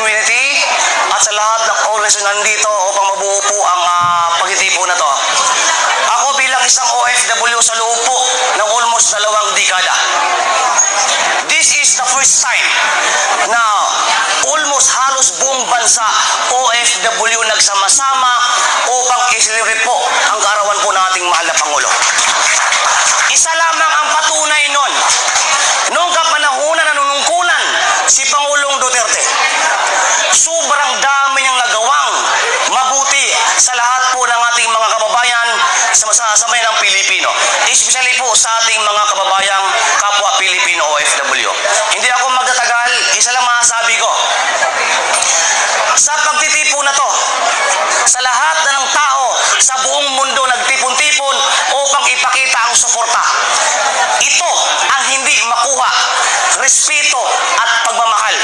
community at sa lahat ng organization nandito upang mabuo po ang pagtitipon na to. Ako bilang isang OFW sa loob po ng almost 2 dekada. This is the first time na almost halos buong bansa OFW nagsama-sama upang i-celebrate po ang kaarawan po ng ating mahal na Pangulo. Isa lamang ang patunay nun. Noong kapanahunan na nunungkulan si Pangulong Duterte, sobrang dami niyang nagawang mabuti sa lahat po ng ating mga kababayan sa mayang Pilipino. Especially po sa ating mga kababayang kapwa Pilipino OFW. Hindi ako magtatagal, isa lang masasabi ko. Sa pagtitipon na to, sa lahat na ng tao sa buong mundo nagtipon-tipon upang ipakita ang suporta. Ito ang hindi makuha, respeto at pagmamahal